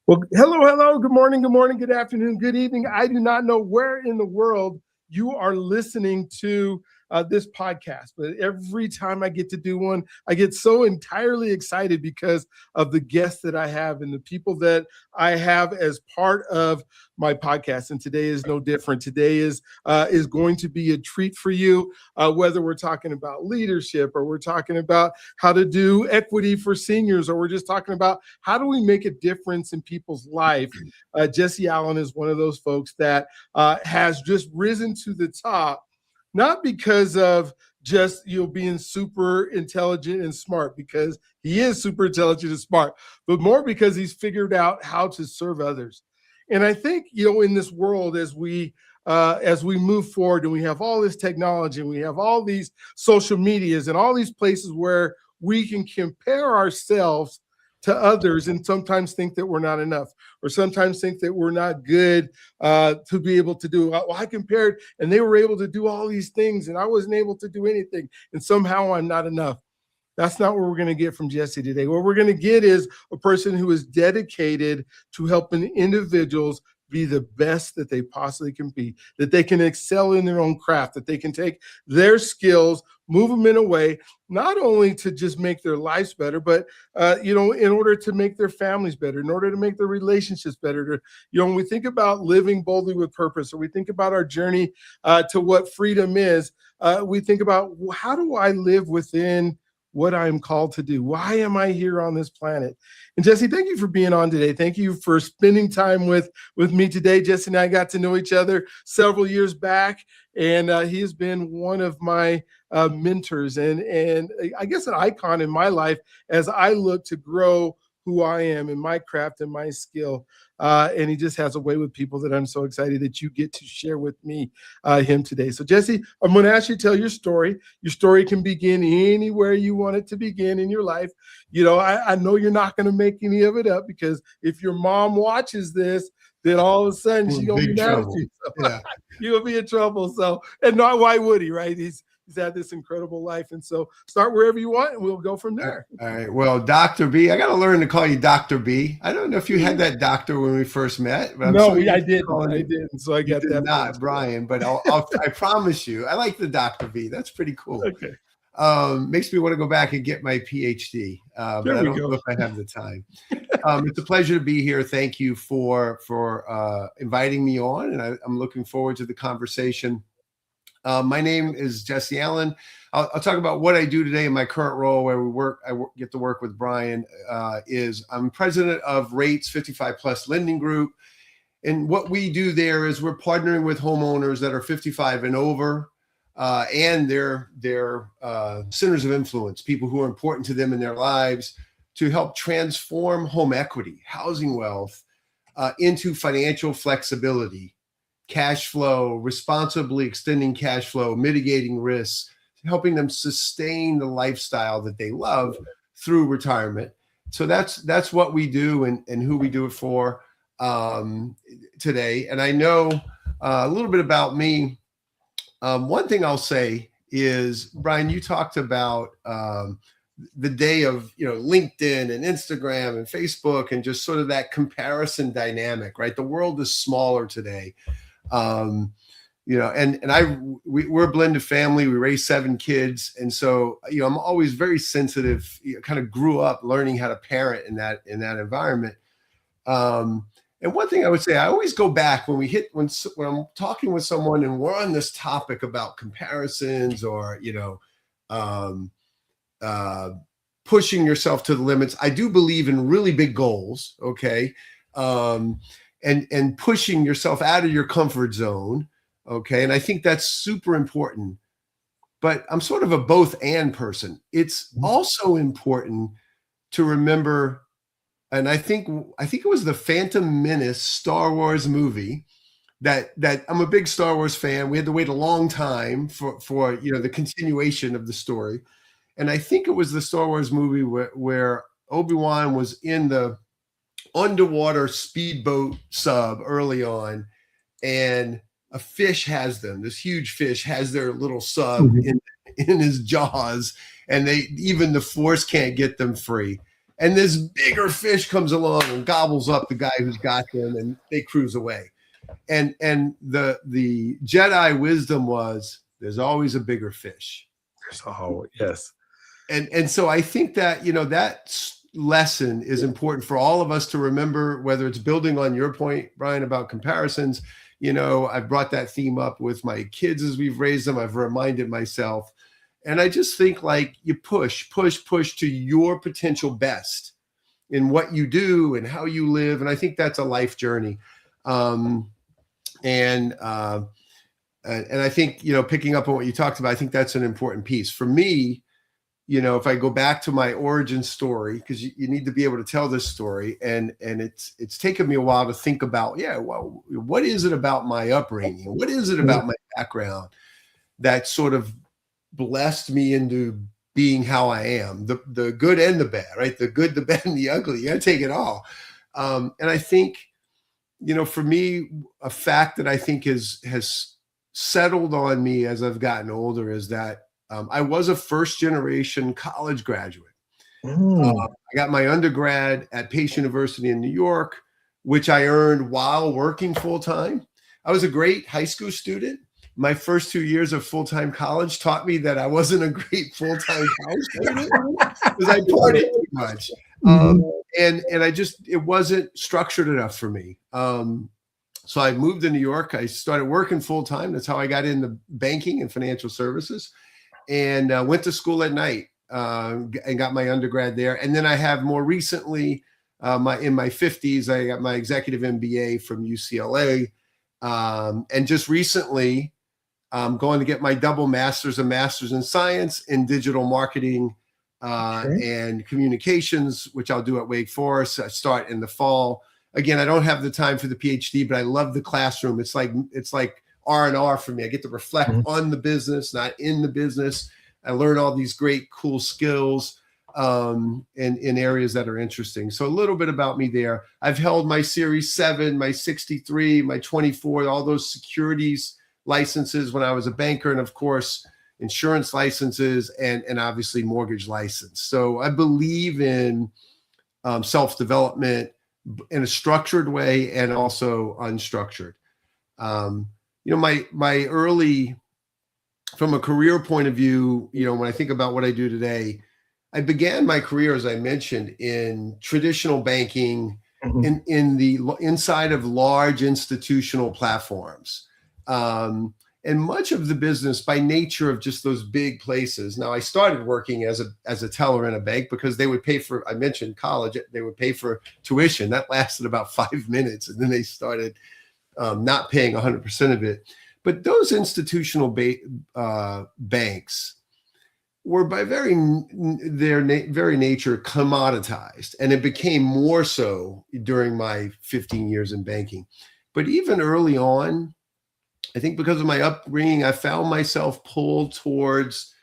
Well, hello. Good morning, good afternoon, good evening. I do not know where in the world you are listening to this podcast, but every time I get to do one, I get so entirely excited because of the guests that I have and the people that I have as part of my podcast. And today is no different. Today is going to be a treat for you, whether we're talking about leadership or we're talking about how to do equity for seniors, or we're just talking about how do we make a difference in people's life. Jesse Allen is one of those folks that has just risen to the top, not because of just being super intelligent and smart, because he is super intelligent and smart, but more because he's figured out how to serve others. And I think in this world, as we move forward and we have all this technology and we have all these social medias and all these places where we can compare ourselves to others and sometimes think that we're not enough, or sometimes think that we're not good to be able to do. Well, I compared and they were able to do all these things and I wasn't able to do anything, and somehow I'm not enough. That's not what we're going to get from Jesse today. What we're going to get is a person who is dedicated to helping individuals be the best that they possibly can be, that they can excel in their own craft, that they can take their skills, move them in a way, not only to just make their lives better, but, in order to make their families better, in order to make their relationships better. When we think about living boldly with purpose, or we think about our journey to what freedom is, we think about, how do I live within what I'm called to do? Why am I here on this planet? And Jesse, thank you for being on today. Thank you for spending time with me today. Jesse and I got to know each other several years back, and he has been one of my mentors and I guess an icon in my life as I look to grow who I am in my craft and my skill. And he just has a way with people that I'm so excited that you get to share with me him today. So Jesse, I'm going to ask you to tell your story. Your story can begin anywhere you want it to begin in your life. I know you're not going to make any of it up, because if your mom watches this, then all of a sudden she's going to be mad at you. So yeah. You'll be in trouble. So, and not why would he, right? He's had this incredible life. And so start wherever you want and we'll go from there. All right. Well, Dr. B, I got to learn to call you Dr. B. I don't know if you had that doctor when we first met. But I didn't. So I got that. Not Brian, but I promise you, I like the Dr. B. That's pretty cool. Okay. Makes me want to go back and get my PhD, but I don't know if I have the time. It's a pleasure to be here. Thank you for inviting me on, and I'm looking forward to the conversation. My name is Jesse Allen. I'll talk about what I do today in my current role, where I get to work with Brian. I'm president of Rates 55 Plus Lending Group. And what we do there is we're partnering with homeowners that are 55 and over, and their centers of influence, people who are important to them in their lives, to help transform home equity, housing wealth, into financial flexibility, cash flow, responsibly extending cash flow, mitigating risks, helping them sustain the lifestyle that they love through retirement. So that's what we do and who we do it for today. And I know a little bit about me. One thing I'll say is, Brian, you talked about the day of LinkedIn and Instagram and Facebook, and just sort of that comparison dynamic, right? The world is smaller today. We're a blended family. We raised 7 kids. And so, I'm always very sensitive, kind of grew up learning how to parent in that environment. And one thing I would say, I always go back when I'm talking with someone and we're on this topic about comparisons or, pushing yourself to the limits. I do believe in really big goals. Okay. And pushing yourself out of your comfort zone. Okay. And I think that's super important, but I'm sort of a both and person. It's also important to remember, and I think it was the Phantom Menace Star Wars movie that I'm a big Star Wars fan. We had to wait a long time for the continuation of the story. And I think it was the Star Wars movie where Obi-Wan was in the underwater speedboat sub early on, and a fish has them. This huge fish has their little sub in his jaws, and even the Force can't get them free. And this bigger fish comes along and gobbles up the guy who's got them, and they cruise away. And the Jedi wisdom was, there's always a bigger fish. Oh, yes. And so I think that, that lesson is important for all of us to remember, whether it's building on your point, Brian, about comparisons. I've brought that theme up with my kids as we've raised them. I've reminded myself. And I just think, like, you push to your potential best in what you do and how you live. And I think that's a life journey. And I think, picking up on what you talked about, I think that's an important piece for me. If I go back to my origin story, because you need to be able to tell this story, and it's taken me a while to think about, well, what is it about my upbringing? What is it about my background that sort of blessed me into being how I am, the good and the bad, right? The good, the bad, and the ugly. You got to take it all. And I think, for me, a fact that I think has settled on me as I've gotten older is that I was a first generation college graduate. I got my undergrad at Pace University in New York, which I earned while working full time. I was a great high school student. My first 2 years of full-time college taught me that I wasn't a great full-time college student because I partied too much. And it wasn't structured enough for me. So I moved to New York. I started working full-time. That's how I got into banking and financial services, and went to school at night and got my undergrad there. And then I have more recently, in my 50s, I got my executive MBA from UCLA. And just recently, I'm going to get my double master's, a master's in science in digital marketing and communications, which I'll do at Wake Forest. I start in the fall. Again, I don't have the time for the PhD, but I love the classroom. It's like R&R for me. I get to reflect on the business, not in the business. I learn all these great, cool skills in areas that are interesting. So a little bit about me there. I've held my Series 7, my 63, my 24, all those securities licenses when I was a banker, and of course, insurance licenses and obviously mortgage license. So I believe in self-development in a structured way and also unstructured. My early, from a career point of view, when I think about what I do today, I began my career, as I mentioned, in traditional banking, in the inside of large institutional platforms. And much of the business, by nature of just those big places. Now, I started working as a teller in a bank because they would pay for, I mentioned college, they would pay for tuition. That lasted about 5 minutes, and then they started not paying 100% of it. But those institutional banks were by very nature commoditized, and it became more so during my 15 years in banking. But even early on, I think because of my upbringing, I found myself pulled towards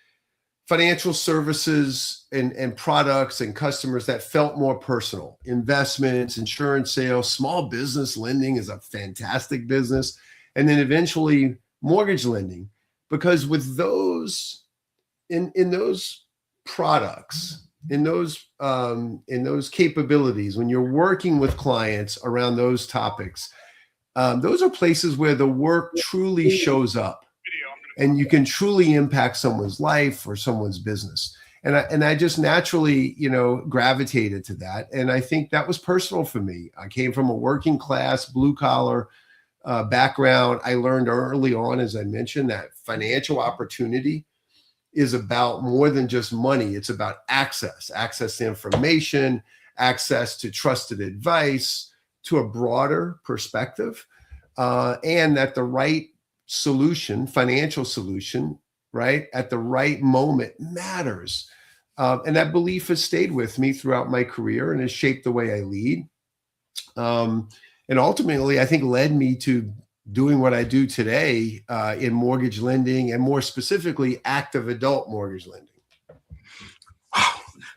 financial services and products and customers that felt more personal. Investments, insurance sales, small business lending is a fantastic business. And then eventually mortgage lending, because with those, in those products, in those capabilities, when you're working with clients around those topics, those are places where the work truly shows up and you can truly impact someone's life or someone's business. And I just naturally, gravitated to that. And I think that was personal for me. I came from a working class, blue collar background. I learned early on, as I mentioned, that financial opportunity is about more than just money. It's about access to information, access to trusted advice, to a broader perspective, and that the right solution, financial solution, right, at the right moment matters. And that belief has stayed with me throughout my career and has shaped the way I lead. And ultimately, I think led me to doing what I do today in mortgage lending, and more specifically, active adult mortgage lending.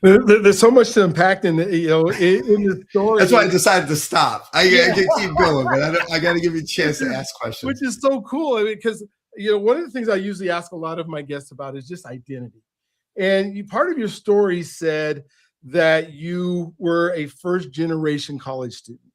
There's so much to unpack in the story. That's why I decided to stop. I can keep going, but I got to give you a chance to ask questions. Which is so cool, because one of the things I usually ask a lot of my guests about is just identity. And part of your story said that you were a first generation college student.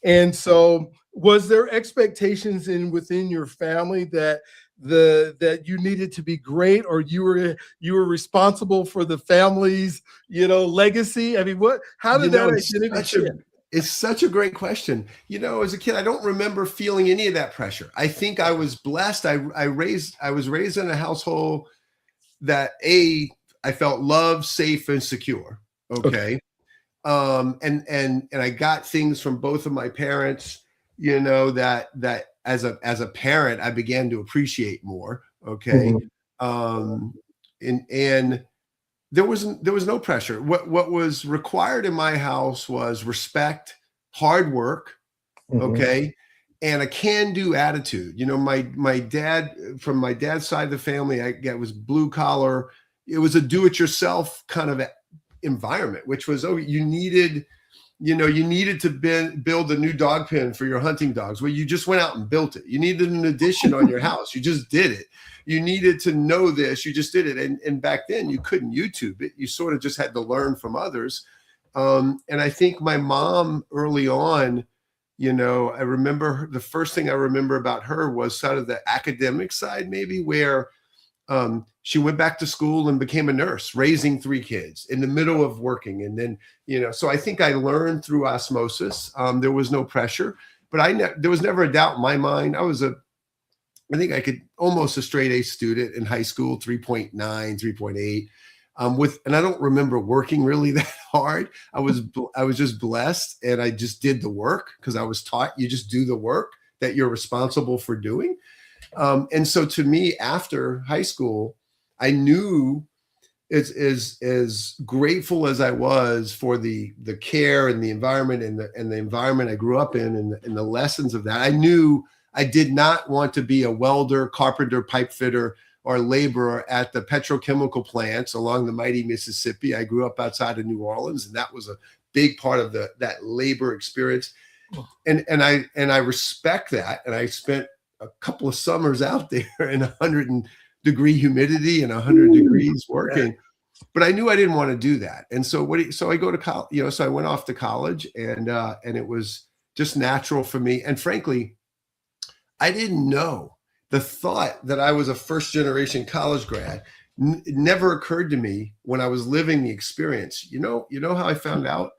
And so was there expectations within your family that you needed to be great, or you were responsible for the family's, legacy? I mean, how did that identity shift? It's such a great question. As a kid, I don't remember feeling any of that pressure. I think I was blessed. I was raised in a household that I felt loved, safe, and secure. Okay. And I got things from both of my parents, that as a parent, I began to appreciate more. Okay. And there was no pressure. What was required in my house was respect, hard work, okay, and a can-do attitude. My dad, from my dad's side of the family, it was blue collar. It was a do-it-yourself kind of environment, which was, you needed to build a new dog pen for your hunting dogs. Well, you just went out and built it. You needed an addition on your house. You just did it. You needed to know this. You just did it. And back then you couldn't YouTube it. You sort of just had to learn from others. And I think my mom early on, I remember the first thing I remember about her was sort of the academic side, maybe, where she went back to school and became a nurse, raising 3 kids in the middle of working. And then, so I think I learned through osmosis. There was no pressure, but there was never a doubt in my mind. I think I could almost a straight A student in high school, 3.9, 3.8. And I don't remember working really that hard. I was just blessed, and I just did the work because I was taught you just do the work that you're responsible for doing. And so to me, after high school, I knew, as grateful as I was for the care and the environment and the environment I grew up in and the lessons of that, I knew I did not want to be a welder, carpenter, pipe fitter, or laborer at the petrochemical plants along the mighty Mississippi. I grew up outside of New Orleans, and that was a big part of that labor experience. And I respect that. And I spent a couple of summers out there in 100-degree humidity and 100 degrees working, but I knew I didn't want to do that. And so I go to college, so I went off to college, and it was just natural for me. And frankly, I didn't know. The thought that I was a first generation college grad never occurred to me when I was living the experience. You know how I found out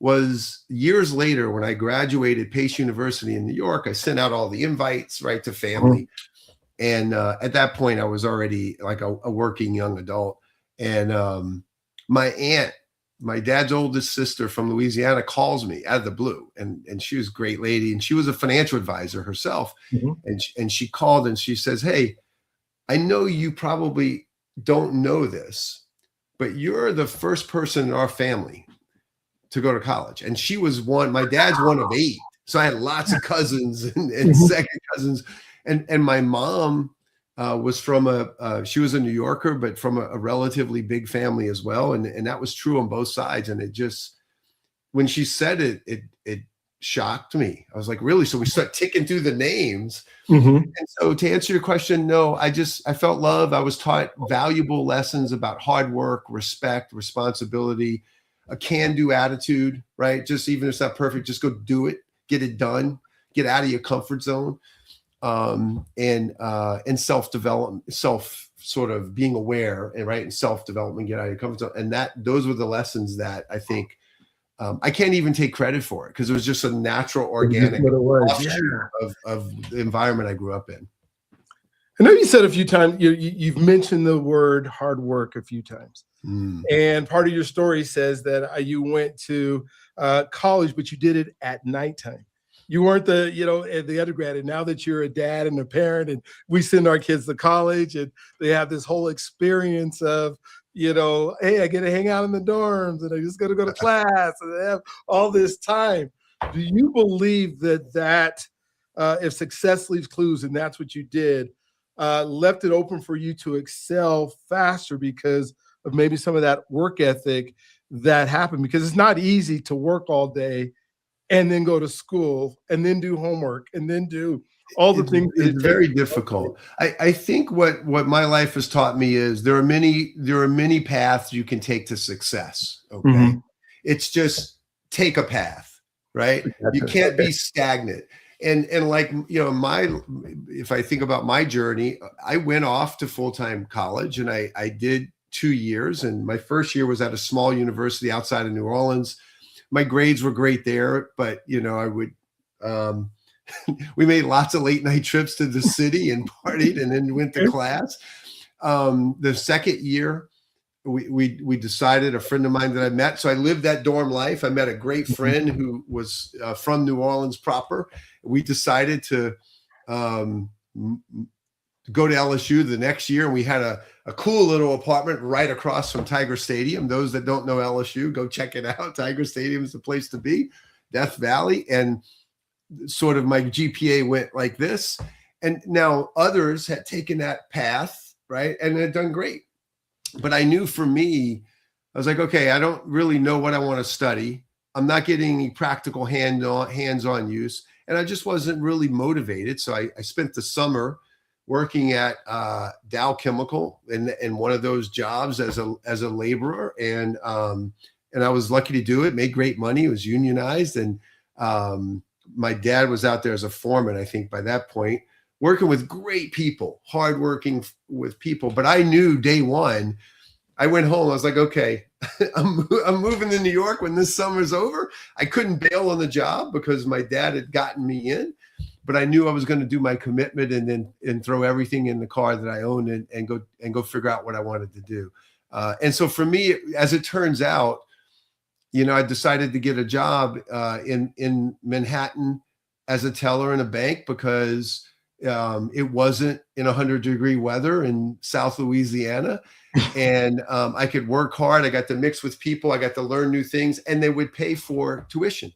was years later when I graduated Pace University in New York. I sent out all the invites, right, to family. And at that point, I was already like a working young adult. And my aunt, my dad's oldest sister from Louisiana, calls me out of the blue. And she was a great lady. And she was a financial advisor herself. And she called and she says, "Hey, I know you probably don't know this, but you're the first person in our family to go to college." And she was my dad's one of 8. So I had lots of cousins and second cousins. And my mom was from she was a New Yorker, but from a relatively big family as well. And that was true on both sides. And it just, when she said it shocked me. I was like, really? So we start ticking through the names. And so to answer your question, no, I felt love. I was taught valuable lessons about hard work, respect, responsibility, a can-do attitude, right? Just even if it's not perfect, just go do it, get it done, get out of your comfort zone. And self-development, sort of being aware, and right, and self-development, get out of your comfort zone. And those were the lessons that I think I can't even take credit for it, because it was just a natural, organic offshoot of the environment I grew up in. I know you said a few times, you've mentioned the word hard work a few times. And part of your story says that you went to college, but you did it at nighttime. You weren't the undergrad. And now that you're a dad and a parent, and we send our kids to college, and they have this whole experience of, hey, I get to hang out in the dorms, and I just got to go to class, and they have all this time. Do you believe that if success leaves clues, and that's what you did, left it open for you to excel faster because of maybe some of that work ethic that happened? Because it's not easy to work all day and then go to school and then do homework and then do all the things that it's very difficult. I think what my life has taught me is there are many paths you can take to success. Okay. Mm-hmm. It's just take a path, right? You can't be stagnant. And like, if I think about my journey, I went off to full-time college and I did 2 years. And my first year was at a small university outside of New Orleans. My grades were great there, but I would, we made lots of late night trips to the city and partied and then went to class. The second year, we decided, a friend of mine that I met. So I lived that dorm life. I met a great friend who was from New Orleans proper. We decided to go to LSU the next year. And we had a cool little apartment right across from Tiger Stadium. Those that don't know LSU, go check it out. Tiger Stadium is the place to be, Death Valley. And sort of my GPA went like this. And now others had taken that path, right? And had done great. But I knew for me, I was like, okay, I don't really know what I want to study. I'm not getting any practical hands-on use. And I just wasn't really motivated. So I spent the summer working at Dow Chemical in one of those jobs as a laborer. And I was lucky to do it, made great money. It was unionized. And my dad was out there as a foreman, I think, by that point, working with great people, hardworking with people. But I knew day one, I went home. I was like, okay, I'm moving to New York when this summer's over. I couldn't bail on the job because my dad had gotten me in, but I knew I was going to do my commitment and throw everything in the car that I owned and go figure out what I wanted to do. And so for me, as it turns out, I decided to get a job in Manhattan as a teller in a bank because it wasn't in 100-degree weather in South Louisiana. And I could work hard. I got to mix with people. I got to learn new things, and they would pay for tuition.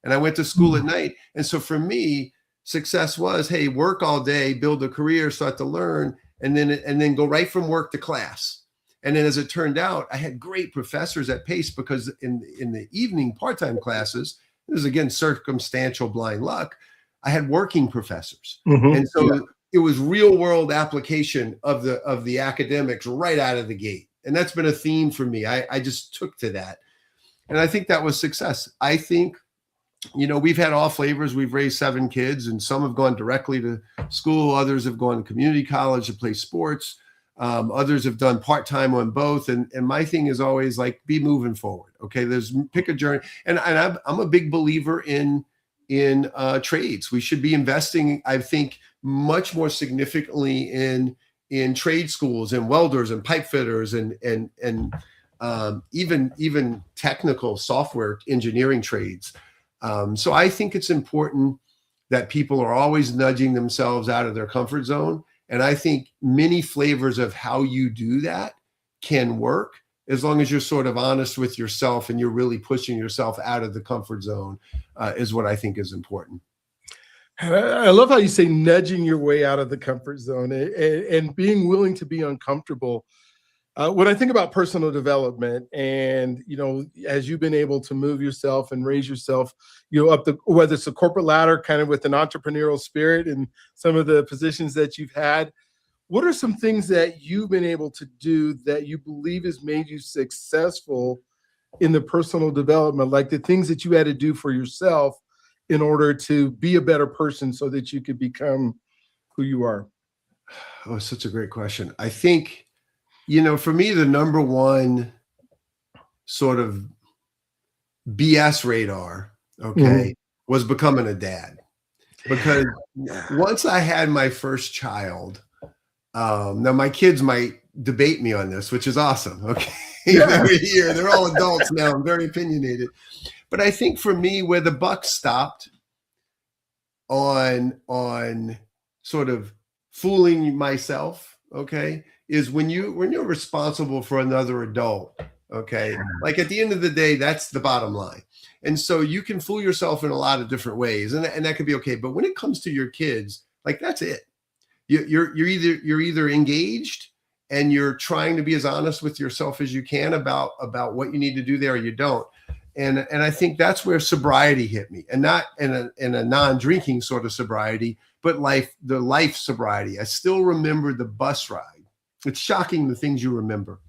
And I went to school at night. And so for me, success was, hey, work all day, build a career, start to learn, and then go right from work to class. And then as it turned out, I had great professors at Pace because in the evening part-time classes, this is again circumstantial blind luck, I had working professors. Mm-hmm. And so it was real world application of the academics right out of the gate. And that's been a theme for me. I just took to that. And I think that was success. I think, we've had all flavors. We've raised 7 kids, and some have gone directly to school. Others have gone to community college to play sports. Others have done part-time on both. And my thing is always like, be moving forward. Okay. Pick a journey. And I'm a big believer in trades. We should be investing, I think, much more significantly in trade schools and welders and pipe fitters and even technical software engineering trades. So I think it's important that people are always nudging themselves out of their comfort zone. And I think many flavors of how you do that can work as long as you're sort of honest with yourself and you're really pushing yourself out of the comfort zone is what I think is important. I love how you say nudging your way out of the comfort zone and being willing to be uncomfortable. When I think about personal development and, as you've been able to move yourself and raise yourself, up whether it's a corporate ladder, kind of with an entrepreneurial spirit and some of the positions that you've had, what are some things that you've been able to do that you believe has made you successful in the personal development, like the things that you had to do for yourself in order to be a better person so that you could become who you are? Oh, such a great question. I think, for me, the number one sort of BS radar, was becoming a dad. Because once I had my first child, now my kids might debate me on this, which is awesome. Okay. Every year, they're all adults now. I'm very opinionated. But I think for me, where the buck stopped on sort of fooling myself, is when you're responsible for another adult, like at the end of the day, that's the bottom line. And so you can fool yourself in a lot of different ways, and that could be okay. But when it comes to your kids, like that's it. You're either engaged and you're trying to be as honest with yourself as you can about what you need to do there, or you don't. And I think that's where sobriety hit me, and not in a non-drinking sort of sobriety, but the life sobriety. I still remember the bus ride. It's shocking the things you remember.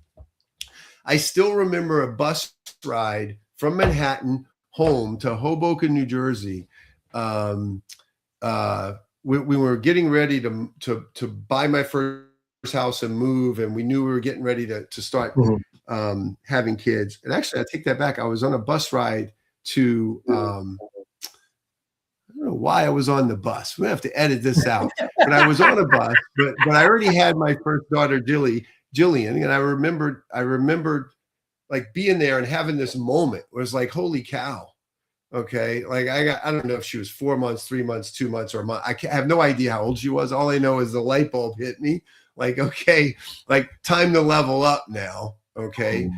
I still remember a bus ride from Manhattan home to Hoboken, New Jersey. We were getting ready to buy my first house and move, and we knew we were getting ready to start having kids. And actually, I take that back. I was on a bus ride to I don't know why I was on the bus. We have to edit this out. But I was on a bus, but I already had my first daughter, Jillian, and I remembered like being there and having this moment where it's like, holy cow. Okay. Like I don't know if she was 4 months, 3 months, 2 months, or a month. I have no idea how old she was. All I know is the light bulb hit me. Like, okay, like time to level up now. Okay.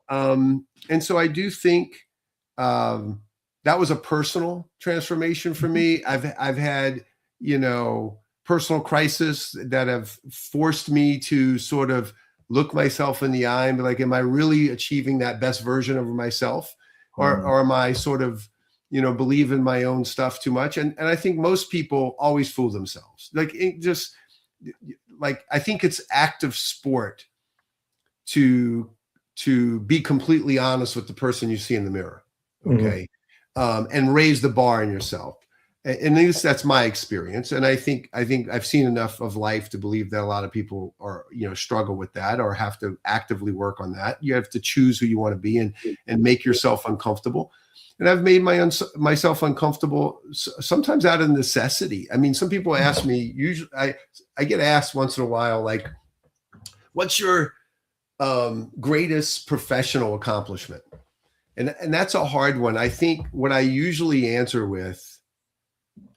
And so I do think that was a personal transformation for me. I've had, personal crisis that have forced me to sort of look myself in the eye and be like, am I really achieving that best version of myself? Or am I sort of, believe in my own stuff too much? And I think most people always fool themselves. Like I think it's active sport to be completely honest with the person you see in the mirror. Okay. And raise the bar in yourself. And at least that's my experience. And I think I've seen enough of life to believe that a lot of people are, struggle with that or have to actively work on that. You have to choose who you want to be and make yourself uncomfortable. And I've made myself uncomfortable sometimes out of necessity. I mean, some people ask me, usually I get asked once in a while, like, what's your greatest professional accomplishment? And that's a hard one. I think what I usually answer with,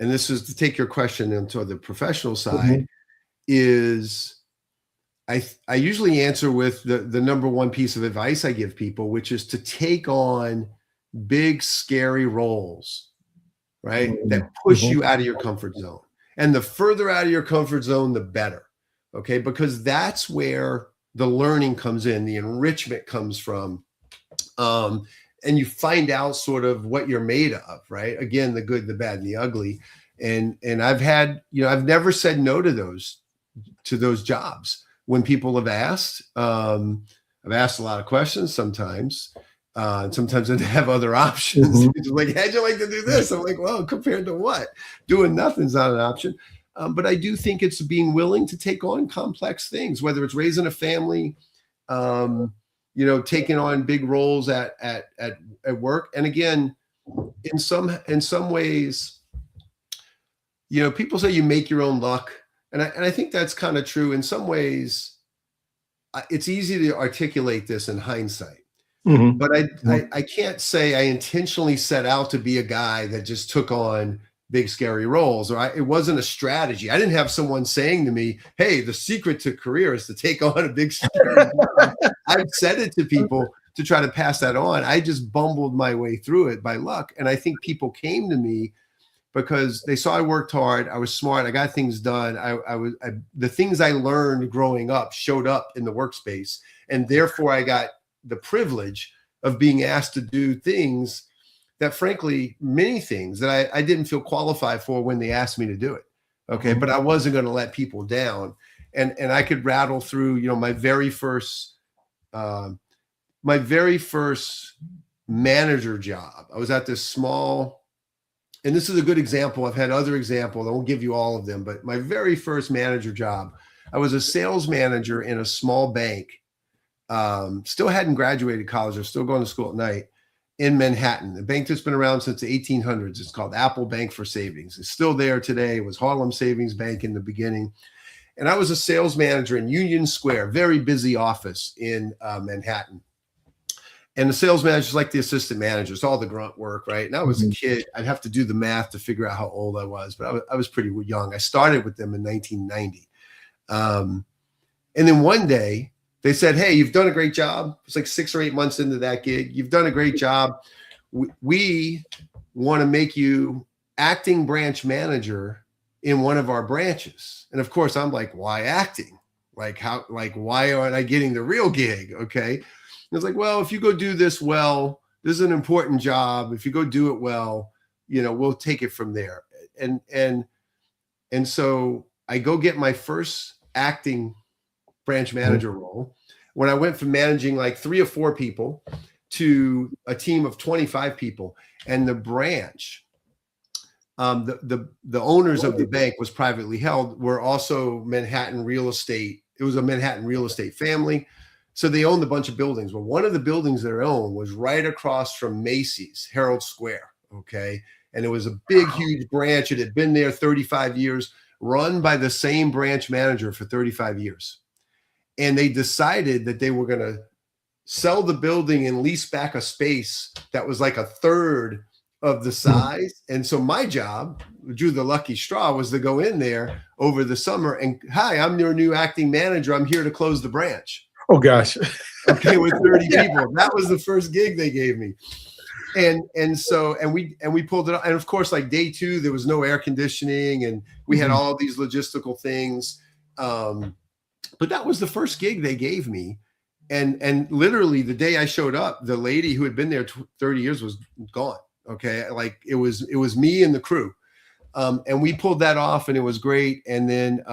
and this is to take your question into the professional side, is I usually answer with the number one piece of advice I give people, which is to take on big, scary roles, right? That push you out of your comfort zone. And the further out of your comfort zone, the better. Okay. Because that's where the learning comes in, the enrichment comes from. And you find out sort of what you're made of, right? Again, the good, the bad, and the ugly. And I've had, I've never said no to those jobs when people have asked. I've asked a lot of questions sometimes. Sometimes I have other options. Like, how'd you like to do this? I'm like, well, compared to what? Doing nothing's not an option. But I do think it's being willing to take on complex things, whether it's raising a family, taking on big roles at work. And again, in some ways, people say you make your own luck. And I think that's kind of true. In some ways, it's easy to articulate this in hindsight. But I can't say I intentionally set out to be a guy that just took on big, scary roles, or it wasn't a strategy. I didn't have someone saying to me, hey, the secret to career is to take on a big, scary job. I've said it to people to try to pass that on. I just bumbled my way through it by luck. And I think people came to me because they saw I worked hard. I was smart. I got things done. The things I learned growing up showed up in the workspace. And therefore I got the privilege of being asked to do things that, frankly, many things that I didn't feel qualified for when they asked me to do it. Okay. But I wasn't going to let people down. And I could rattle through, my very first manager job. I was at this small, and this is a good example. I've had other examples. I won't give you all of them, but my very first manager job, I was a sales manager in a small bank. Still hadn't graduated college. I was still going to school at night in Manhattan, a bank that's been around since the 1800s. It's called Apple Bank for Savings. It's still there today. It was Harlem Savings Bank in the beginning. And I was a sales manager in Union Square, very busy office in Manhattan. And the sales manager's like the assistant manager. It's all the grunt work, right? And I was a kid. I'd have to do the math to figure out how old I was, but I was pretty young. I started with them in 1990. And then one day they said, hey, you've done a great job. It's like 6 or 8 months into that gig. You've done a great job. We want to make you acting branch manager in one of our branches. And of course, I'm like, why acting? Why aren't I getting the real gig? Okay. And it's like, well, if you go do this well, this is an important job. If you go do it well, we'll take it from there. And so I go get my first acting branch manager role when I went from managing like 3 or 4 people to a team of 25 people. And the branch, the owners of the bank was privately held, were also Manhattan real estate. It was a Manhattan real estate family. So they owned a bunch of buildings. Well, one of the buildings they owned was right across from Macy's, Herald Square. Okay. And it was a big, huge branch. It had been there 35 years, run by the same branch manager for 35 years. And they decided that they were going to sell the building and lease back a space that was like a third of the size. And so my job, drew the lucky straw, was to go in there over the summer and, hi, I'm your new acting manager. I'm here to close the branch. Oh gosh. Okay, with 30 people. That was the first gig they gave me. And we pulled it up. And of course, like day 2, there was no air conditioning and we had all these logistical things. But that was the first gig they gave me. And literally the day I showed up, the lady who had been there 30 years was gone. Okay. Like it was me and the crew. And we pulled that off and it was great. And then,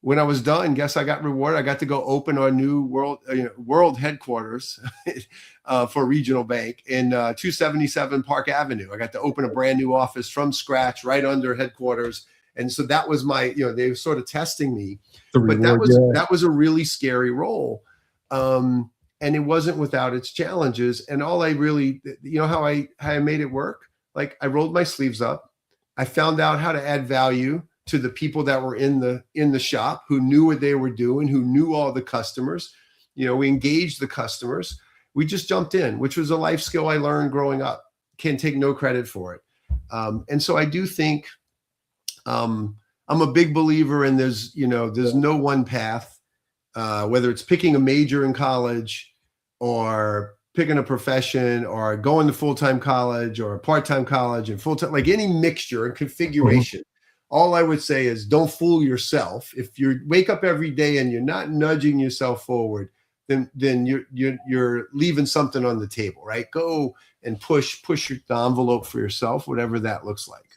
when I was done, guess I got rewarded. I got to go open our new world headquarters for a regional bank in 277 Park Avenue. I got to open a brand new office from scratch right under headquarters. And so that was my, they were sort of testing me, but that was a really scary role. And it wasn't without its challenges. And all I really, how I made it work, like I rolled my sleeves up. I found out how to add value to the people that were in the shop, who knew what they were doing, who knew all the customers. We engaged the customers. We just jumped in, which was a life skill I learned growing up. Can't take no credit for it. And so I do think I'm a big believer in there's no one path, whether it's picking a major in college or picking a profession or going to full-time college or a part-time college and full-time, like any mixture and configuration. All I would say is don't fool yourself. If you wake up every day and you're not nudging yourself forward, then you're leaving something on the table, right? Go and push the envelope for yourself, whatever that looks like.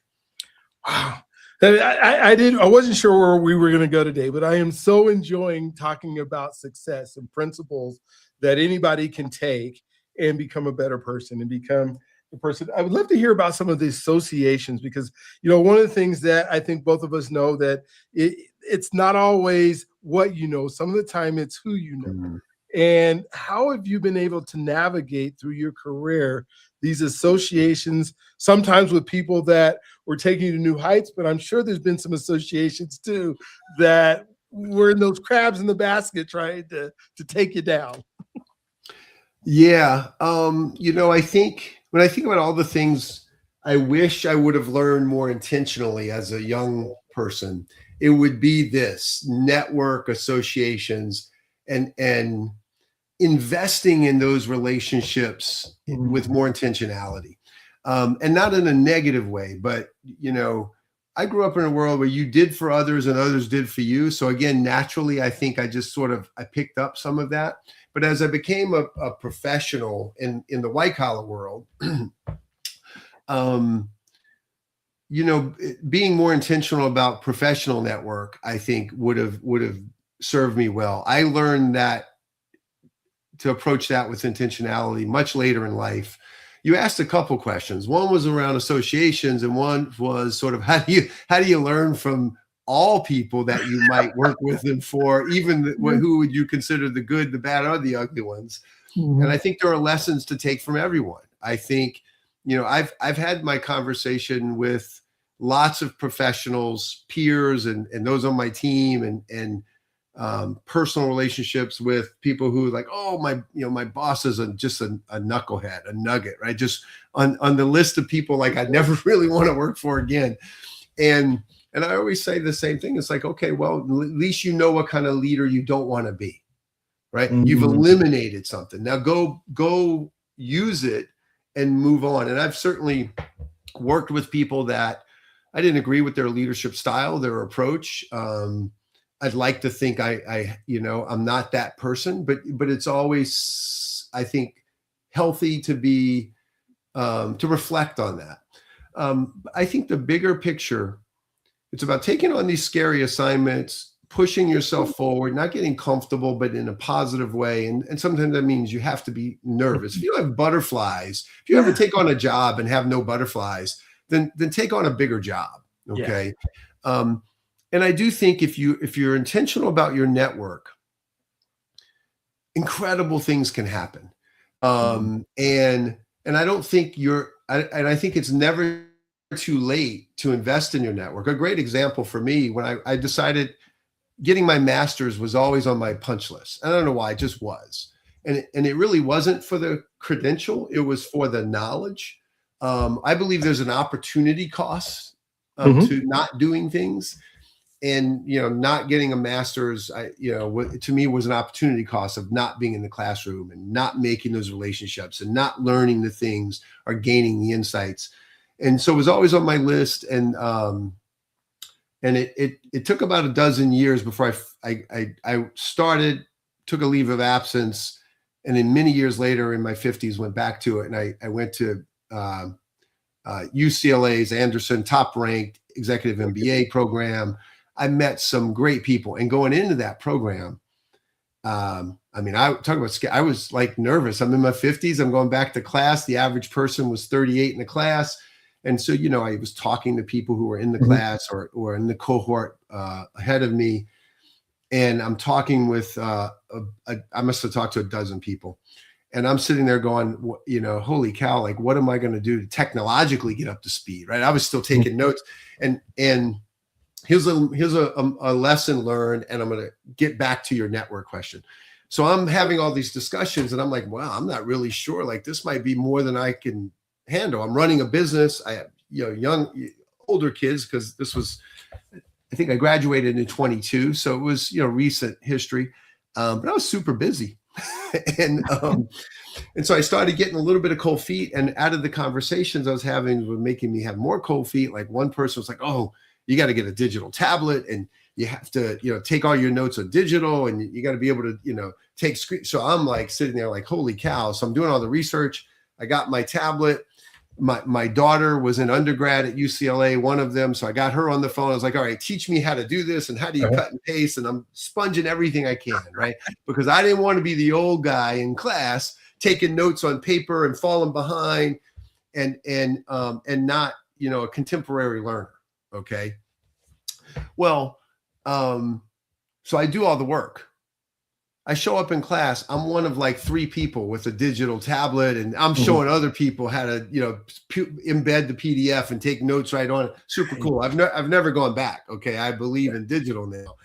Wow. I wasn't sure where we were going to go today, but I am so enjoying talking about success and principles that anybody can take and become a better person and become the person. I would love to hear about some of the associations, because, one of the things that I think both of us know, that it's not always what you know. Some of the time it's who you know. Mm-hmm. And how have you been able to navigate through your career these associations, sometimes with people that were taking you to new heights, but I'm sure there's been some associations too that were in those crabs in the basket trying to take you down? Yeah. I think when I think about all the things I wish I would have learned more intentionally as a young person, it would be this: network, associations, and investing in those relationships with more intentionality, and not in a negative way. But, I grew up in a world where you did for others and others did for you. So again, naturally, I think I just I picked up some of that. But as I became a professional in the white collar world, being more intentional about professional network, I think would have served me well. I learned that to approach that with intentionality much later in life. You asked a couple questions. One was around associations, and one was sort of how do you learn from all people that you might work with and for, even who would you consider the good, the bad, or the ugly ones. Mm-hmm. And I think there are lessons to take from everyone. I think, I've had my conversation with lots of professionals, peers, and those on my team, and personal relationships with people who like, oh, my boss is just a knucklehead, a nugget, right? Just on the list of people like I'd never really want to work for again. And I always say the same thing. It's like, okay, well, at least you know what kind of leader you don't want to be, right? Mm-hmm. You've eliminated something. Now go use it and move on. And I've certainly worked with people that I didn't agree with their leadership style, their approach. I'd like to think I'm not that person, but it's always, I think, healthy to be to reflect on that. I think the bigger picture, it's about taking on these scary assignments, pushing yourself forward, not getting comfortable, but in a positive way. And sometimes that means you have to be nervous. If you have butterflies, if you ever take on a job and have no butterflies, then take on a bigger job. Okay. Yeah. And I do think if you're intentional about your network, incredible things can happen. And I don't think I think it's never too late to invest in your network. A great example for me, when I decided getting my master's was always on my punch list. I don't know why, it just was. And it really wasn't for the credential, it was for the knowledge. I believe there's an opportunity cost to not doing things. And, not getting a master's, to me was an opportunity cost of not being in the classroom and not making those relationships and not learning the things or gaining the insights. And so it was always on my list. And it took about a dozen years before I started, took a leave of absence. And then many years later in my 50s, went back to it. And I went to UCLA's Anderson top ranked executive MBA program. I met some great people, and going into that program, I was like nervous. I'm in my 50s. I'm going back to class. The average person was 38 in the class. And so, I was talking to people who were in the class or in the cohort ahead of me. And I'm talking with, I must have talked to a dozen people. And I'm sitting there going, holy cow, like, what am I going to do to technologically get up to speed, right? I was still taking notes. And here's a lesson learned, and I'm going to get back to your network question. So I'm having all these discussions, and I'm like, wow, I'm not really sure. Like, this might be more than I can handle. I'm running a business. I have, older kids, because this was, I think I graduated in 22. So it was, recent history. But I was super busy. And so I started getting a little bit of cold feet, and out of the conversations I was having were making me have more cold feet. Like, one person was like, oh, you got to get a digital tablet, and you have to, take all your notes on digital, and you got to be able to, take screen. So I'm like sitting there like, holy cow. So I'm doing all the research. I got my tablet. My daughter was in undergrad at UCLA, one of them. So I got her on the phone. I was like, all right, teach me how to do this, and how do you cut and paste? And I'm sponging everything I can, right? Because I didn't want to be the old guy in class taking notes on paper and falling behind and not, a contemporary learner. Okay. Well, so I do all the work. I show up in class. I'm one of like 3 people with a digital tablet, and I'm showing other people how to, embed the PDF and take notes right on it. Super cool. I've never gone back. Okay. I believe in digital now.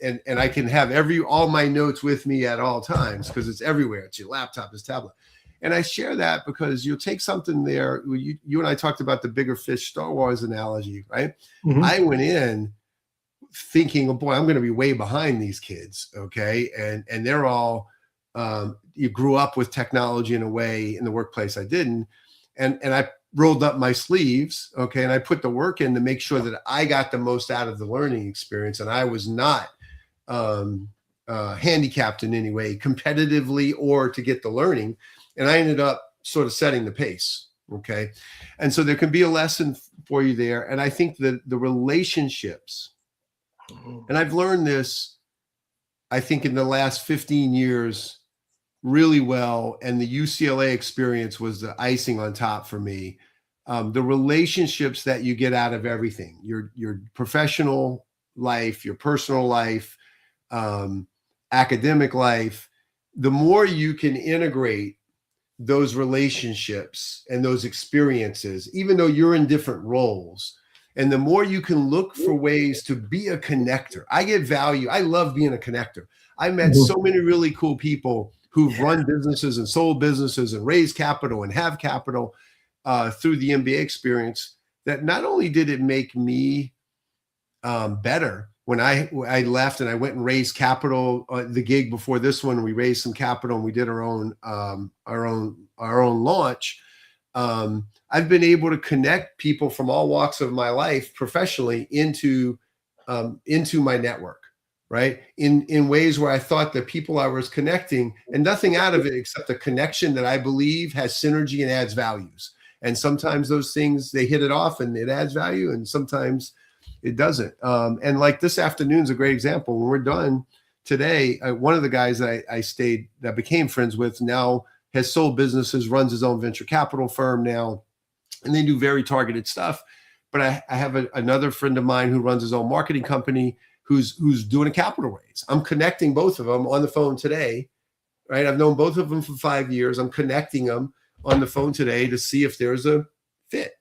And I can have all my notes with me at all times, because it's everywhere. It's your laptop, it's tablet. And I share that because you'll take something there. You and I talked about the bigger fish Star Wars analogy, right? I went in thinking, oh boy, I'm going to be way behind these kids. Okay. And they're all, you grew up with technology in a way in the workplace I didn't. And I rolled up my sleeves. Okay. And I put the work in to make sure that I got the most out of the learning experience. And I was not handicapped in any way, competitively or to get the learning. And I ended up sort of setting the pace. Okay. And so there can be a lesson for you there. And I think that the relationships, and I've learned this, I think, in the last 15 years really well. And the UCLA experience was the icing on top for me. The relationships that you get out of everything, your professional life, your personal life, academic life, the more you can integrate those relationships and those experiences, even though you're in different roles, and the more you can look for ways to be a connector. I get value. I love being a connector. I met so many really cool people who've run businesses and sold businesses and raised capital and have capital through the MBA experience, that not only did it make me better when I left and I went and raised capital, the gig before this one, we raised some capital and we did our own launch. I've been able to connect people from all walks of my life professionally into my network. right? In ways where I thought the people I was connecting, and nothing out of it except a connection that I believe has synergy and adds values. And sometimes those things, they hit it off and it adds value, and sometimes it doesn't. And like this afternoon's a great example. When we're done today, one of the guys that became friends with now has sold businesses, runs his own venture capital firm now, and they do very targeted stuff. But I have another friend of mine who runs his own marketing company who's doing a capital raise. I'm connecting both of them on the phone today, right? I've known both of them for 5 years. I'm connecting them on the phone today to see if there's a fit.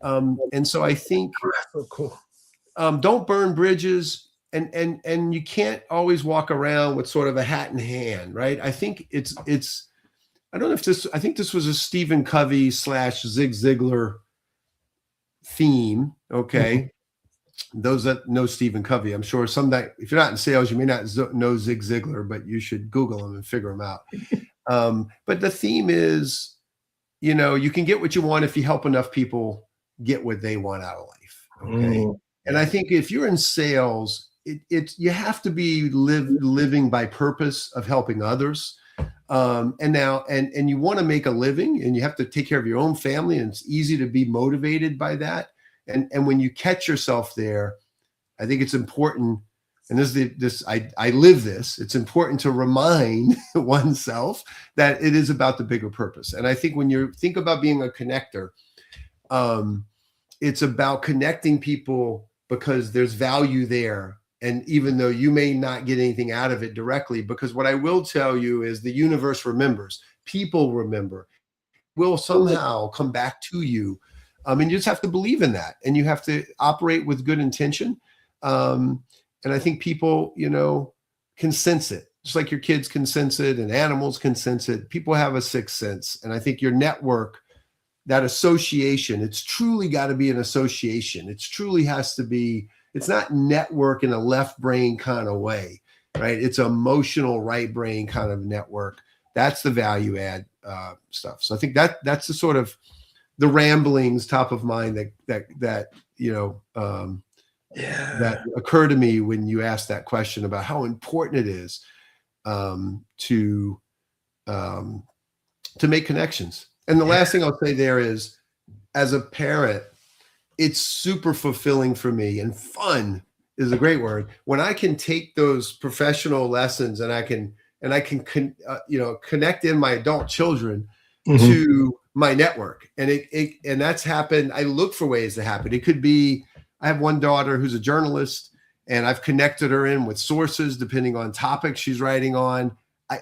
And so I think so cool. Don't burn bridges, and you can't always walk around with sort of a hat in hand, right? I think it's I don't know if I think this was a Stephen Covey / Zig Ziglar theme. Okay. Mm-hmm. Those that know Stephen Covey, I'm sure if you're not in sales, you may not know Zig Ziglar, but you should Google him and figure him out. But the theme is, you can get what you want if you help enough people get what they want out of life. Okay. Mm. And I think if you're in sales, you have to be living by purpose of helping others. And you want to make a living, and you have to take care of your own family, and it's easy to be motivated by that. And when you catch yourself there, I think it's important, and I live this, it's important to remind oneself that it is about the bigger purpose. And I think when you think about being a connector, it's about connecting people because there's value there. And even though you may not get anything out of it directly, because what I will tell you is the universe remembers, people remember, will somehow come back to you. And you just have to believe in that, and you have to operate with good intention. And I think people, can sense it, just like your kids can sense it and animals can sense it. People have a sixth sense. And I think your network, that association, it's truly got to be an association. It truly has to be, it's not network in a left brain kind of way, right? It's emotional right brain kind of network. That's the value add stuff. So I think that's the sort of the ramblings top of mind that occur to me when you ask that question about how important it is to make connections. And the last thing I'll say there is, as a parent, it's super fulfilling for me, and fun is a great word, when I can take those professional lessons and I can connect in my adult children to my network. And and that's happened. I look for ways to happen. It could be, I have one daughter who's a journalist, and I've connected her in with sources depending on topics she's writing on.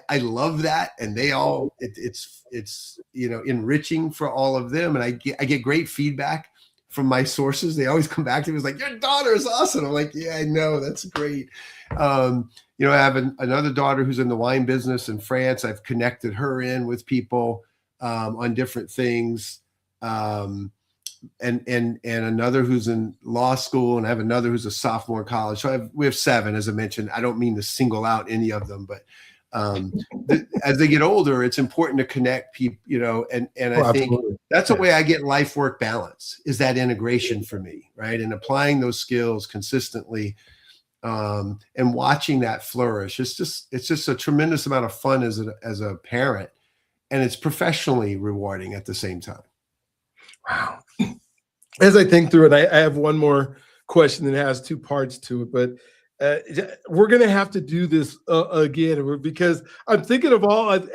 I love that. And they all, it's enriching for all of them. And I get great feedback from my sources. They always come back to me, it's like, your daughter is awesome. I'm like, yeah, I know, that's great. I have another daughter who's in the wine business in France. I've connected her in with people on different things. And another who's in law school, and I have another who's a sophomore in college. So we have 7, as I mentioned. I don't mean to single out any of them, but as they get older, it's important to connect people, and I think that's the way I get life work balance, is that integration for me, right? And applying those skills consistently, and watching that flourish. It's just a tremendous amount of fun as a parent, and it's professionally rewarding at the same time. Wow. As I think through it, I have one more question that has 2 parts to it, but we're going to have to do this again, because I'm thinking of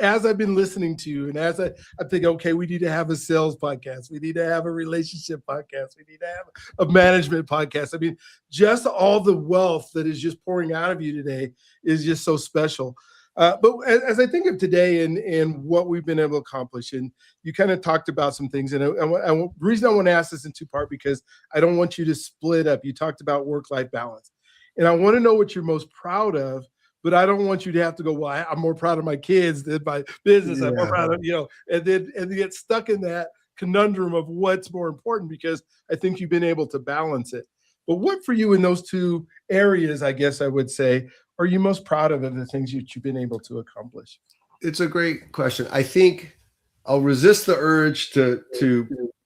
as I've been listening to you, and as I think, okay, we need to have a sales podcast. We need to have a relationship podcast. We need to have a management podcast. I mean, just all the wealth that is just pouring out of you today is just so special. But as I think of today and what we've been able to accomplish, and you kind of talked about some things, and the reason I want to ask this in 2 parts, because I don't want you to split up. You talked about work-life balance, and I want to know what you're most proud of, but I don't want you to have to go, well, I'm more proud of my kids than my business. Yeah. I'm more proud of, and get stuck in that conundrum of what's more important, because I think you've been able to balance it. But what for you in those 2 areas, I guess I would say, are you most proud of the things that you've been able to accomplish? It's a great question. I think I'll resist the urge to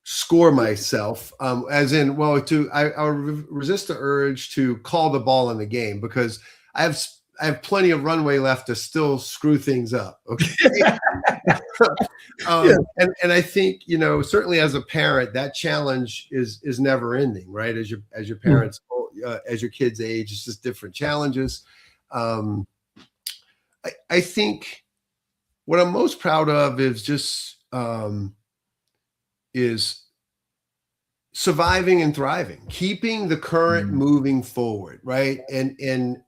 score myself, I'll resist the urge to call the ball in the game, because I have plenty of runway left to still screw things up. Okay. And I think, certainly as a parent, that challenge is never ending, right? As your parents, as your kids age, it's just different challenges. I think what I'm most proud of is just is surviving and thriving, keeping the current moving forward, right? And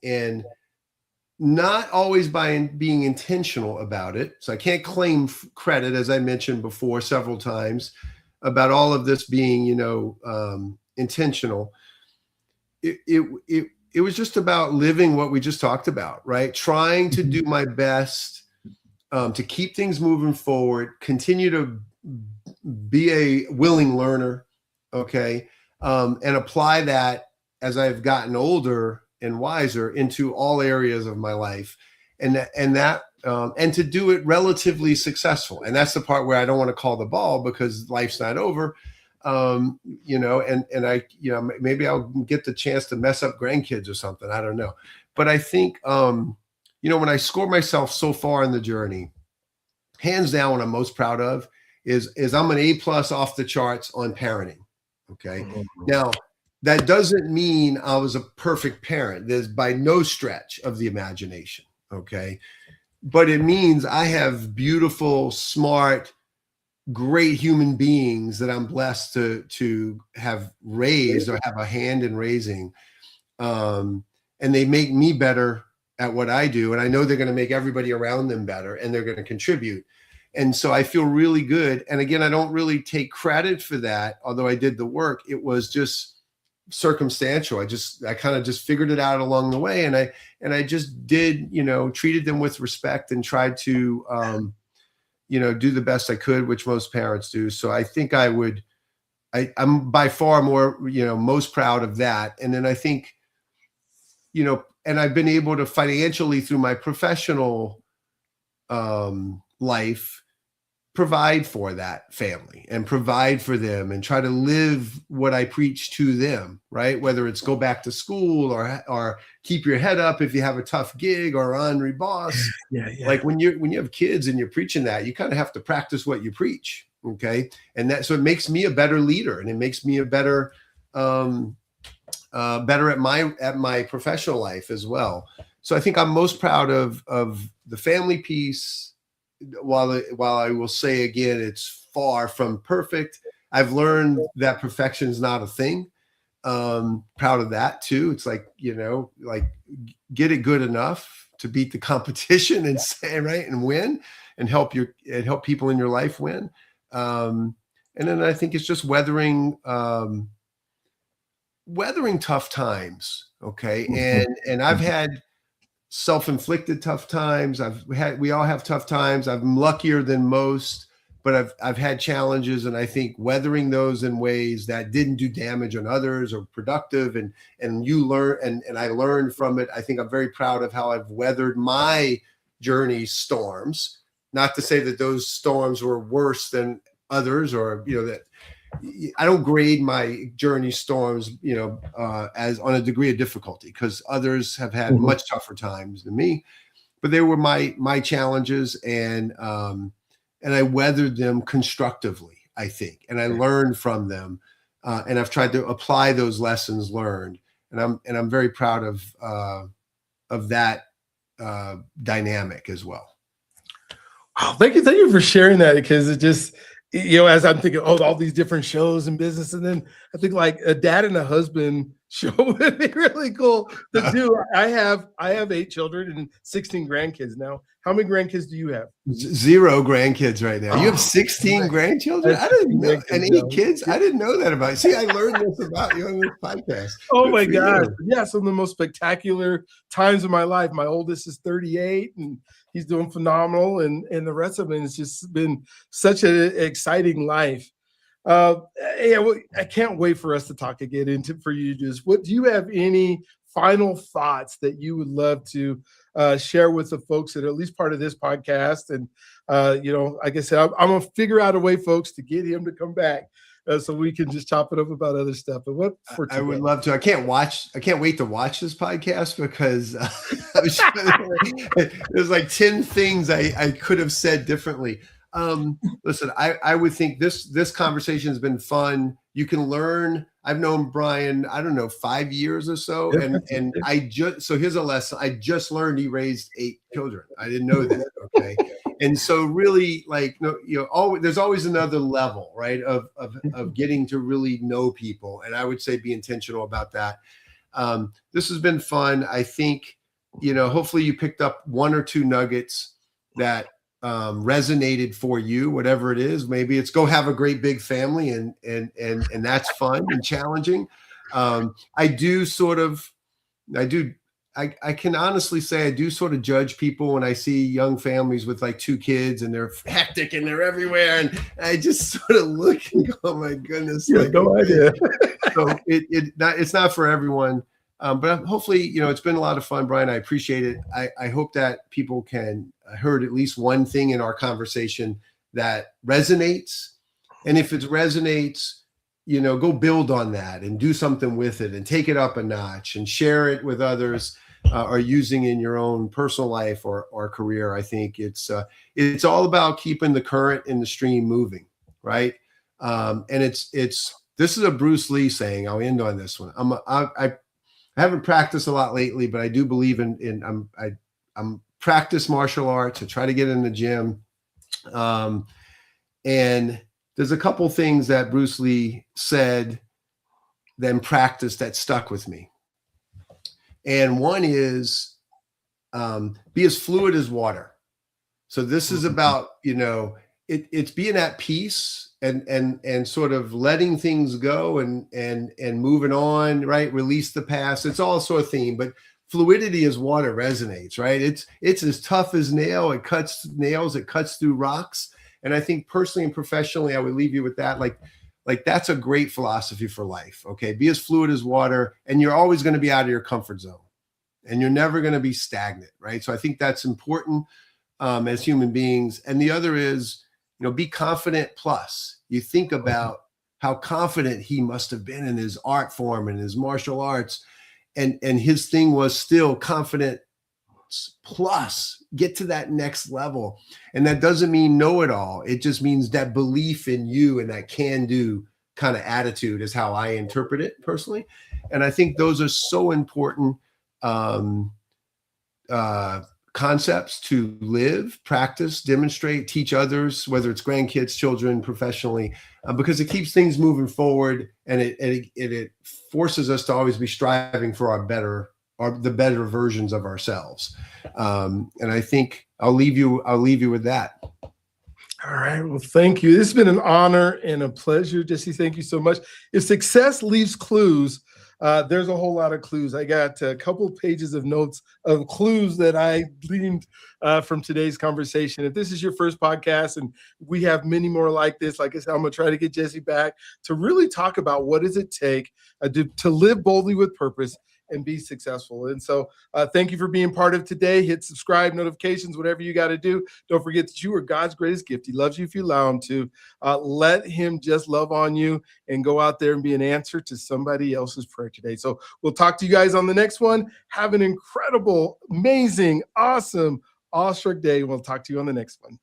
not always by being intentional about it. So I can't claim credit, as I mentioned before several times, about all of this being, intentional. It was just about living what we just talked about, right? Trying to do my best to keep things moving forward, continue to be a willing learner, okay, and apply that as I've gotten older and wiser into all areas of my life, and to do it relatively successful. And that's the part where I don't want to call the ball, because life's not over. And I, maybe I'll get the chance to mess up grandkids or something. I don't know. But I think, when I score myself so far in the journey, hands down, what I'm most proud of is I'm an A+ off the charts on parenting. Okay. Now, that doesn't mean I was a perfect parent. There's by no stretch of the imagination. Okay. But it means I have beautiful, smart, great human beings that I'm blessed to have raised or have a hand in raising. And they make me better at what I do. And I know they're going to make everybody around them better, and they're going to contribute. And so I feel really good. And again, I don't really take credit for that, although I did the work. It was just circumstantial. I kind of just figured it out along the way. And I just did, treated them with respect and tried to, do the best I could, which most parents do. So I think I'm by far more, most proud of that. And then I think, and I've been able to financially, through my professional life, provide for that family and provide for them and try to live what I preach to them, right? Whether it's go back to school or keep your head up if you have a tough gig, or ornery boss. Yeah. Like when you have kids and you're preaching that, you kind of have to practice what you preach. Okay. And so it makes me a better leader, and it makes me a better at my professional life as well. So I think I'm most proud of the family piece. While I will say again, it's far from perfect. I've learned that perfection is not a thing. Proud of that too. It's like, get it good enough to beat the competition and say, right, and win, and help people in your life win. And then I think it's just weathering tough times. Okay. And I've had self-inflicted tough times. We all have tough times. I'm luckier than most, but I've had challenges, and I think weathering those in ways that didn't do damage on others or productive, and you learn, and I learned from it. I think I'm very proud of how I've weathered my journey storms. Not to say that those storms were worse than others, or that I don't grade my journey storms, as on a degree of difficulty, because others have had much tougher times than me. But they were my challenges, and I weathered them constructively, I think, and I learned from them, and I've tried to apply those lessons learned, and I'm very proud of that dynamic as well. Wow, thank you for sharing that, because it just, as I'm thinking, all these different shows and business, and then I think like a dad and a husband show would be really cool to do. I have 8 children and 16 grandkids now. How many grandkids do you have? 0 grandkids right now. You have 16 grandchildren? I didn't know. And 8 kids? I didn't know that about you. See, I learned this about you on this podcast. Oh my gosh. Yeah, some of the most spectacular times of my life. My oldest is 38, and he's doing phenomenal. And the rest of it has just been such an exciting life. I can't wait for us to talk again, for you to do this. Do you have any final thoughts that you would love to share with the folks that are at least part of this podcast? And like I said, I'm gonna figure out a way, folks, to get him to come back. so we can just chop it up about other stuff. But what for today? I would love to. I can't wait to watch this podcast because there's like 10 things I could have said differently. Listen, I would think this conversation has been fun. You can learn. I've known Brian, I don't know, 5 years or so. And so here's a lesson. I just learned he raised 8 children. I didn't know that. Okay. And so really, like, there's always another level, right, of getting to really know people. And I would say be intentional about that. This has been fun. I think, hopefully you picked up 1 or 2 nuggets that resonated for you, whatever it is. Maybe it's go have a great big family, and that's fun and challenging. I can honestly say I do sort of judge people when I see young families with like 2 kids and they're hectic and they're everywhere, and I just sort of look and go, oh my goodness, no idea. So it's not for everyone. But hopefully, it's been a lot of fun, Brian. I appreciate it. I hope that people can heard at least one thing in our conversation that resonates. And if it resonates, go build on that and do something with it and take it up a notch and share it with others, or using in your own personal life or career. I think it's all about keeping the current in the stream moving, right? And this is a Bruce Lee saying. I'll end on this one. I haven't practiced a lot lately, but I do believe I'm practice martial arts. I try to get in the gym. And there's a couple things that Bruce Lee said, then practice, that stuck with me. And one is, be as fluid as water. So this is about, it's being at peace and sort of letting things go and moving on, right? Release the past. It's also a theme, but fluidity as water resonates, right? It's as tough as nail. It cuts nails. It cuts through rocks. And I think personally and professionally, I would leave you with that. Like that's a great philosophy for life. Okay. Be as fluid as water, and you're always going to be out of your comfort zone, and you're never going to be stagnant. Right. So I think that's important as human beings. And the other is, be confident plus. You think about how confident he must have been in his art form and his martial arts. And his thing was still confident plus, get to that next level. And that doesn't mean know it all. It just means that belief in you and that can do kind of attitude is how I interpret it personally. And I think those are so important concepts to live, practice, demonstrate, teach others, whether it's grandkids, children, professionally, because it keeps things moving forward, and it forces us to always be striving for the better versions of ourselves. And I think I'll leave you with that. All right. Well, thank you. This has been an honor and a pleasure, Jesse. Thank you so much. If success leaves clues, there's a whole lot of clues. I got a couple of pages of notes of clues that I gleaned from today's conversation. If this is your first podcast, and we have many more like this, like I said, I'm going to try to get Jesse back to really talk about what does it take to live boldly with purpose and be successful. And so thank you for being part of today. Hit subscribe, notifications, whatever you got to do. Don't forget that you are God's greatest gift. He loves you if you allow him to. Let him just love on you and go out there and be an answer to somebody else's prayer today. So we'll talk to you guys on the next one. Have an incredible, amazing, awesome, awestruck day. We'll talk to you on the next one.